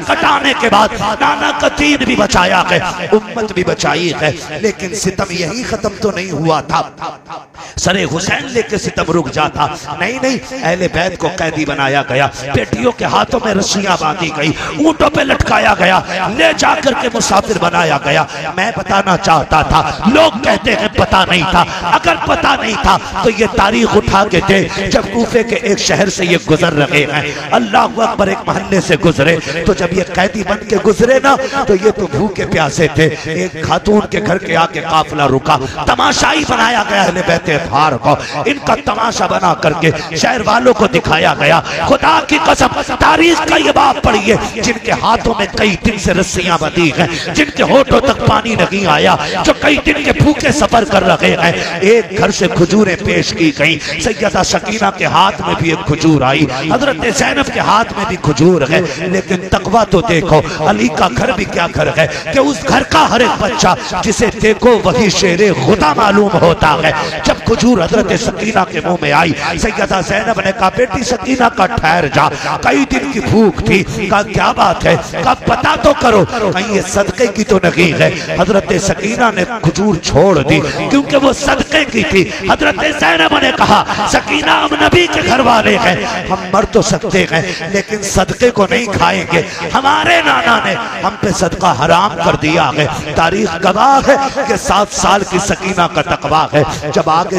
कटाने के बाद नाना का दीन भी बचाया गया, उम्मत भी बचाई है। लेकिन सितम यही खत्म तो नहीं हुआ था, सरे हुसैन लेके सितम रुक जाता। नहीं नहीं, अहले बैत को कैदी बनाया गया, बेटियों के हाथों में रस्सियां बांधी गई, ऊंटों पे लटकाया गया, ले जाकर के मुसाफिर बनाया गया। मैं बताना चाहता था, लोग कहते हैं पता नहीं था। अगर पता नहीं था तो ये तारीख उठा के दे, जब कूफे के एक शहर से ये गुजर रहे हैं, अल्लाह अकबर, एक मोहल्ले से गुजरे, तो जब ये कैदी बन के गुजरे ना, तो ये तो भूखे प्यासे थे। एक खातून के घर के आके काफिला रुका, तमाशाई बनाया गया अहले बैत अतहार को, इनका तमाशा बना करके शहर वालों को दिखाया गया। खुदा की कसम, तारीख का ये बात पढ़िए, जिनके हाथों में कई दिन से रस्सियां बंधी हैं, जिनके होठों तक पानी नहीं आया, जो कई दिन के भूखे सफर कर रहे हैं, एक घर से खजूरें पेश की गई। सैयदा सकीना के हाथ में भी एक खजूर आई, हजरत ज़ैनब के हाथ में भी खजूर है। लेकिन तकवा तो देखो, अली का घर भी क्या घर है कि उस घर का हर एक बच्चा जिसे देखो वही शेरे खुदा मालूम होता है। जब खजूर हजरत सकीना के मुंह में आई, सैयदा ज़ैनब ने कहा, बेटी सकीना का ठहर जा, कई दिन की भूख थी। कहा क्या बात है, कहा पता तो करो, कहीं ये सदके की तो नहीं है। हजरत सकीना ने खजूर छोड़ दी क्योंकि वो सदके की थी। हजरत ज़ैनब ने कहा, सकीना हम नबी के घर वाले हैं, हम मर तो सकते हैं लेकिन सदके को नहीं खाएंगे। हमारे नाना ने हम पे सदका हराम कर दिया है। तारीख गवाह है कि 7 साल की सकीना का तकवा है। जब आगे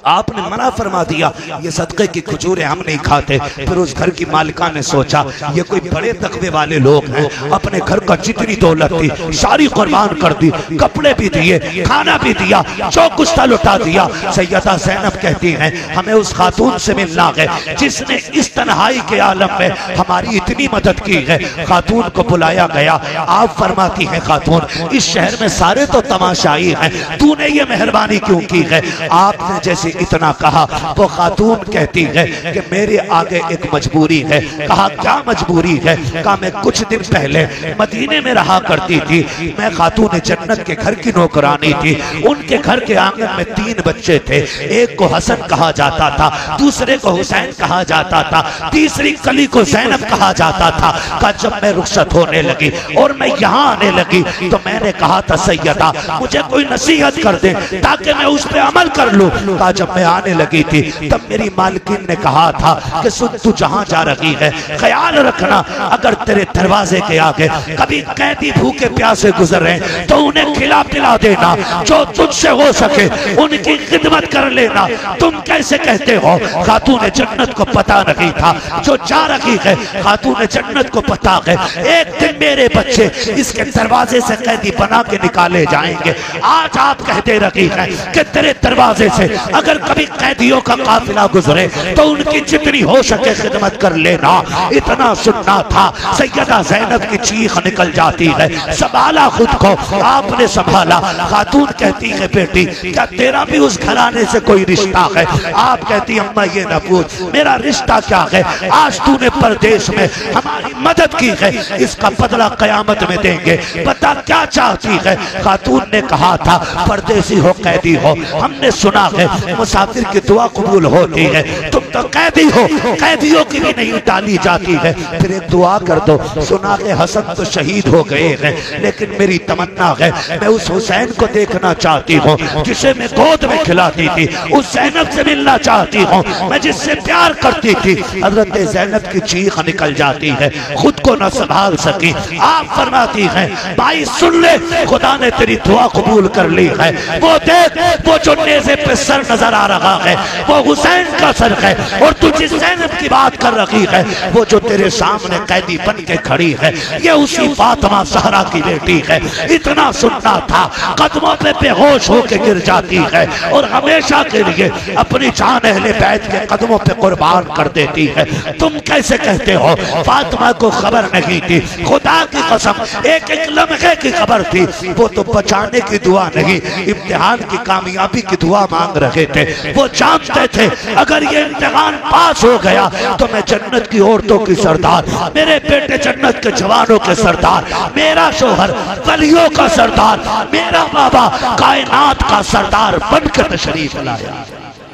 आपने मना फरमा दिया, ये सदके की खजूरें हम नहीं खाते, फिर उस घर की मालिका ने सोचा ये कोई बड़े तकवे वाले लोग हैं, अपने घर का जितनी दौलत थी सारी कुर्बान कर दी, कपड़े भी दिए, खाना भी दिया, जो कुछ था लुटा दिया। सैयदा ज़ैनब कहती हैं, हमें उस खातून से मिलना है जिसने इस तन्हाई के आलम में हमारी इतनी मदद की है। खातून को बुलाया गया। आप फरमाती हैं, खातून इस शहर में सारे तो तमाशाई हैं, तूने ये मेहरबानी क्यों की है? आपने जैसे इतना कहा, वो खातून कहती है कि मेरे आगे एक मजबूरी है। कहा क्या मजबूरी है? कहा मैं कुछ दिन पहले मदीने में रहा करती थी, मैं खातून जन्नत के घर की नौकरानी थी। उनके घर के आंगन में 3 बच्चे थे, एक को हसन कहा जाता था, दूसरे को हुसैन कहा जाता था, तीसरी कली को ज़ैनब कहा जाता था। कहा जब मैं रुखसत होने लगी और मैं यहाँ आने लगी तो मैंने कहा था, सैयदा मुझे कोई नसीहत कर दे ताकि मैं उस पर अमल कर लूं। कहा जब मैं आने लगी थी तब मेरी मालकिन ने कहा था कि सुन, तू जहाँ जा रही है ख्याल रखना, अगर तेरे दरवाजे के आगे कभी कैदी भूखे प्यासे गुजर रहे तो उन्हें खिला पिला देना, जो तुझसे हो सके उनकी खिदमत कर लेना। तुम कैसे कहते हो? खातून जन्नत को पता नहीं था, जो जा रही है खातून जन्नत को पता है, एक दिन मेरे बच्चे इसके दरवाजे से कैदी बना के निकाले जाएंगे। आज आप कहते रही है कि तेरे दरवाजे से अगर कभी कैदियों का काफिला गुजरे तो उनकी जितनी हो सके खिदमत कर लेना। इतना सुनना था, सैयदा ज़ैनब की चीख निकल जाती है, संभाला खुद को, आपने संभाला। खातून कहती है, बेटी क्या तेरा भी उस घराने से कोई रिश्ता है? आप कहती अम्मा ये न पूछ, मेरा रिश्ता क्या है? आज तूने परदेश में हमारी मदद की है, इसका बदला कयामत में देंगे। बता क्या चाहती है? खातून ने कहा था, परदेसी हो कैदी हो, हमने सुना है मुसाफिर की दुआ कबूल होती है, तुम तो कैदी हो, कैदियों की भी नहीं डाली जाती है, फिर एक दुआ कर दो। सुना है हसन तो शहीद हो गए हैं, लेकिन मेरी तमन्ना है मैं उस हुसैन को देखना चाहती हूँ जिसे मैं गोद में खिलाती थी, उस ज़ैनब से मिलना चाहती हूँ मैं जिससे प्यार करती थी। हजरत ज़ैनब की चीख निकल जाती है, खुद को न संभाल सकी। आप फरमाती हैं, भाई सुन ले, खुदा ने तेरी दुआ कबूल कर ली है। वो देख, वो जो नेज़े पे सर नजर आ रहा है वो हुसैन का सर है, और तू जिस ज़ैनब की बात कर रही है वो जो तेरे सामने कैदी बन के खड़ी है ये उसी फातिमा ज़हरा की बेटी है। इतना सुनना था, कदमों पे बेहोश होके गिर जाती है और हमेशा के लिए अपनी जान अहले बैत के कदमों पे कुर्बान कर देती है। तुम कैसे कहते हो फातिमा को खबर नहीं थी? खुदा की कसम, एक एक लम्हे की खबर थी। वो तो बचाने की दुआ नहीं, इम्तिहान की कामयाबी की दुआ मांग रहे थे। वो जानते थे अगर ये इम्तिहान पास हो गया तो मैं जन्नत की औरतों की सरदार, मेरे बेटे जन्नत के जवानों के सरदार, मेरा शोहर वलियों का सरदार, मेरा बाबा कायनात का सरदार बनकर तशरीफ लाया।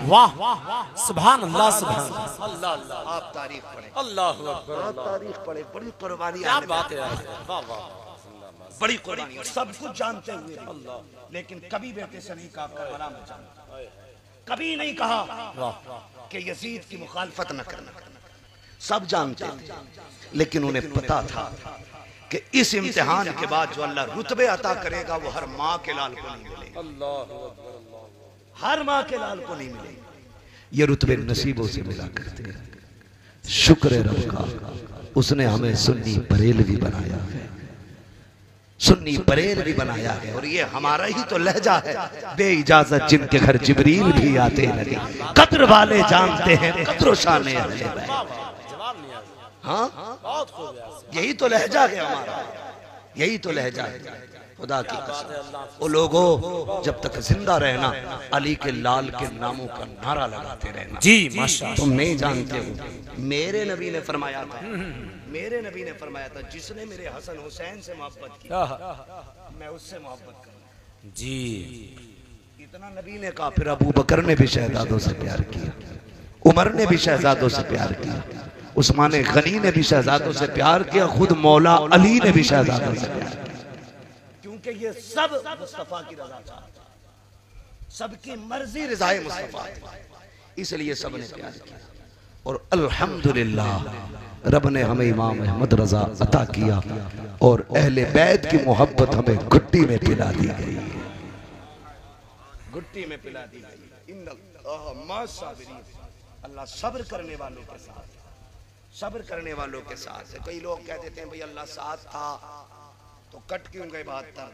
वाह सुभान अल्लाह सुभान अल्लाह अल्लाह। आप तारीफ पढ़े, अल्लाह अकबर, आप तारीफ पढ़े। बड़ी कुर्बानी, क्या बात है, वाह वाह, बड़ी कुर्बानी। सब कुछ जानते हुए लेकिन कभी बेटे से नहीं कहा करबला में जाना, कभी नहीं कहा कि यजीद की मुखालफत न करना। सब जानते थे लेकिन उन्हें पता था कि इस इम्तिहान के बाद जो अल्लाह रुतबे अता करेगा वो हर माँ के लाल को नहीं मिलेगा, हर माँ के लाल को नहीं मिलेगा। ये रुतबे नसीबों से मिला करते हैं। शुक्र है रब का, उसने हमें सुन्नी बरेलवी बनाया है, सुन्नी बरेलवी बनाया है। और ये हमारा ही तो लहजा है, बे इजाजत जिनके घर जिब्रील भी आते लगे। कद्र वाले जानते हैं कद्र शाने अहले बैत। हाँ, यही तो लहजा है हमारा, यही तो लहजा है। खुदा की कसम, वो लोगों जब तक जिंदा रहना अली के लाल के नामों का नारा लगाते रहना। जी माशाअल्लाह। तुम नहीं जानते हो, मेरे नबी ने फरमाया था, मेरे नबी ने फरमाया था, जिसने मेरे हसन हुसैन से मोहब्बत की मैं उससे मोहब्बत करूं। जी इतना नबी ने कहा। फिर अबू बकर ने भी शहजादों से प्यार किया, उमर ने भी शहजादों से प्यार किया, उस्मान गनी ने भी शहजादों से प्यार किया, खुद मौला अली ने भी शहजादों से प्यार किया। क्योंकि ये सब मुस्तफा की रजा चाहते, सबकी मर्जी रजाए मुस्तफा, इसलिए सब ने प्यार किया। और अल्हम्दुलिल्लाह रब ने हमें इमाम अहमद रजा अता किया और अहले बैत की मोहब्बत हमें घुट्टी में पिला दी गई, घुट्टी में पिला दी गई। अल्लाह सब्र करने वालों के साथ, सब्र करने वालों के साथ है। कई लोग कह देते हैं भाई अल्लाह साथ था तो कट क्यों गए बात था।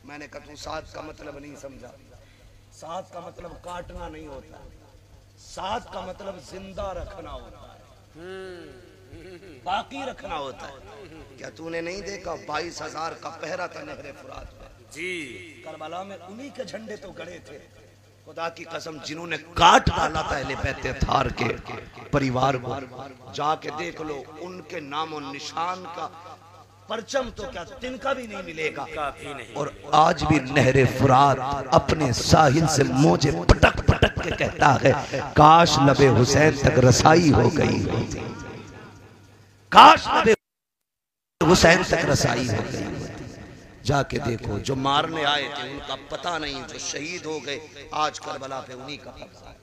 मैंने कहा तू साथ का मतलब नहीं समझा। साथ का मतलब काटना नहीं होता, साथ का मतलब जिंदा रखना होता है, बाकी रखना होता है। क्या तूने नहीं देखा 22,000 का पहरा था नहरे फुरात में? जी, करबला में उन्हीं के झंडे तो गड़े थे। खुदा की कसम, जिन्होंने काट डाला था अहले बैत थार के परिवार को, जाके देख लो, उनके नाम और निशान का परचम तो क्या तिनका भी नहीं मिलेगा। नहीं। और आज भी नहरे फुरात अपने साहिल से मौजे पटक पटक के कहता है काश लबे हुसैन तक रसाई हो गई होती, काश लबे हुसैन तक रसाई हो गई होती। जाके देखो, जो मारने आए थे उनका पता नहीं, जो शहीद हो गए आज करबला पे उन्हीं का कब्जा है।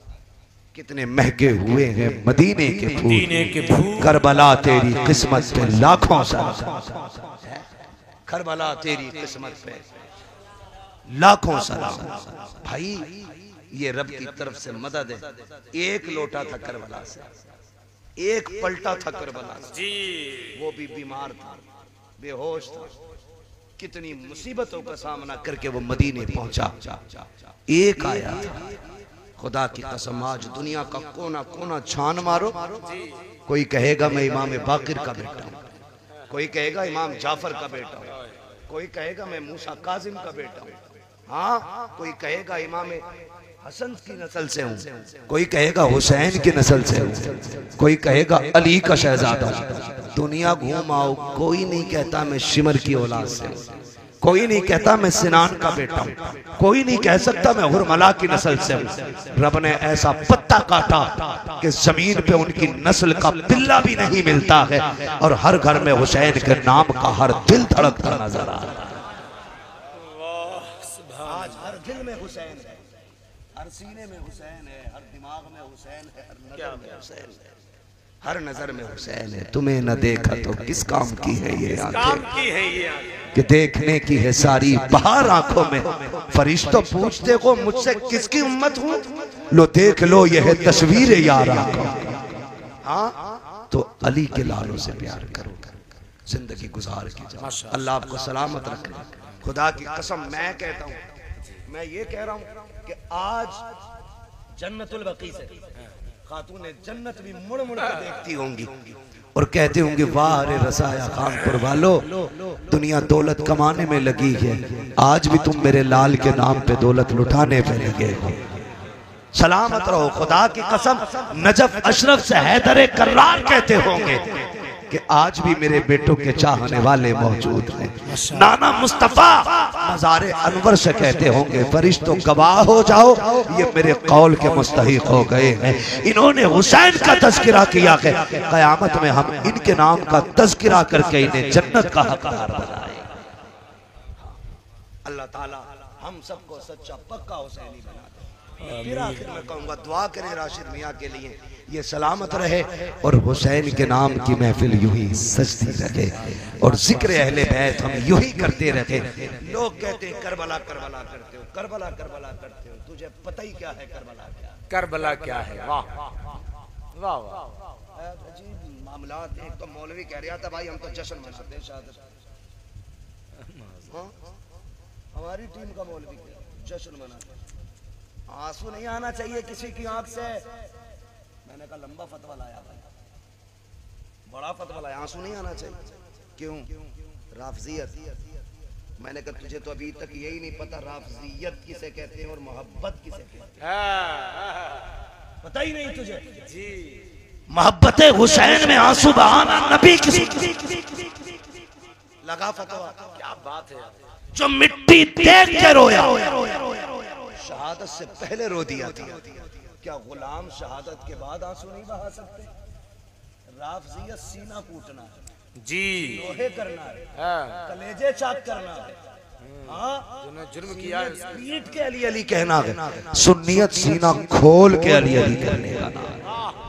कितने महंगे हुए हैं मदीने के फूल, करबला तेरी किस्मत पे लाखों सलाम, करबला तेरी किस्मत पे लाखों सलाम। भाई ये रब की तरफ से मदद है। एक लोटा था करबला से, एक पलटा था करबला से, वो भी बीमार था, बेहोश था। कितनी मुसीबतों का सामना करके वो मदीने पहुंचा, एक आया था। खुदा की कसम, आज दुनिया का कोना कोना छान मारो, कोई कहेगा मैं इमाम बाकिर का बेटा हूँ, कोई कहेगा इमाम जाफर का बेटा हूँ, कोई कहेगा मैं मूसा काजिम का बेटा हूँ, हाँ कोई कहेगा इमाम हसन की नस्ल से हूँ, कोई कहेगा हुसैन की नस्ल से हूँ, कोई कहेगा अली का शहजादा। दुनिया घूम आओ, कोई नहीं कहता मैं शिमर की औलाद से हूँ, कोई नहीं कहता मैं सिनान का बेटा हूँ, कोई नहीं कह सकता मैं हुरमला की नस्ल से हूँ। रब ने ऐसा पत्ता काटा कि जमीन पे उनकी नस्ल का पिल्ला भी नहीं मिलता है, और हर घर में हुसैन के नाम का हर दिल धड़कता नजर आ रहा है। आज हर दिल में हुसैन है, हर सीने में हुसैन है, हर दिमाग में हुसैन है, हर नजर में हुसैन है, हर नजर में हुसैन है। तुम्हें न देखा तो किस काम की है ये आंखें, कि देखने की है सारी बाहर आंखों में। फरिश्तों पूछते हो मुझसे किसकी उम्मत हूँ, लो देख लो यह है तस्वीर यार आंखों। हाँ तो अली के लालों से प्यार करो, जिंदगी गुजार की जाओ। अल्लाह आपको सलामत रखे। खुदा की कसम मैं कहता हूँ, मैं ये कह रहा हूँ कि आज जन्नतुल बकी से खातूने जन्नत भी मुड़ मुड़ कर देखती होंगी और कहते होंगे वाह रे रसाया कानपुर वालों, दुनिया दौलत कमाने में लगी है, आज भी तुम मेरे लाल के नाम पे दौलत लुटाने पे लगे हो। सलामत रहो। खुदा की कसम, नजफ अशरफ से हैदर कर्रार कहते होंगे कि आज भी मेरे बेटों के चाहने वाले मौजूद हैं। नाना मुस्तफा मज़ारे अनवर से कहते होंगे, फरिश्तों गवाह हो जाओ, ये मेरे कौल के मुस्तहिक हो गए हैं। इन्होंने हुसैन का तज़किरा किया कि क़यामत में हम इनके नाम का तज़किरा करके इन्हें जन्नत का हकदार बनाए। अल्लाह ताला हम सबको सच्चा पक्का हुसैनी बना दे। फिर आखिर में कहूँगा दुआ करें राशिद मियाँ के लिए, ये सलामत रहे और हुसैन के नाम की महफिल यूं ही सजती रहे और जिक्र अहले बैत हम यूं ही करते रहे। लोग कहते हैं करबला करबला करते हो, करबला करबला करते हो, तुझे पता ही क्या है करबला क्या? करबला क्या है? वाह वाह वाह, अजीब मामलात। एक तो मौलवी कह रहा था भाई हम तो जश्न मनाते हैं शहादत। हमारी टीम का मौलवी जश्न मनाते, आंसू नहीं आना चाहिए किसी की आंख से। मैंने कहा लंबा फतवा लाया भाई, बड़ा फतवा लाया, आंसू नहीं आना चाहिए। क्यों? राफजियत। मैंने कहा तुझे तो अभी तक यही नहीं पता राफजियत किसे कहते हैं और मोहब्बत किसे कहते हैं, पता ही नहीं तुझे जी। मोहब्बत हुसैन में आंसू बहाना नबी किसी लगा फतवा। क्या बात है, जो मिट्टी देख के रोया शहादत से पहले रो दिया था। क्या गुलाम शहादत के बाद आंसू नहीं बहा सकते? राफजियत सीना कूटना है जी, लोहे करना है, कलेजे चाक करना है, जिन्होंने जुर्म किया है पीठ के अली अली कहना है। सुन्नियत सीना खोल के अली अली करने का नाम।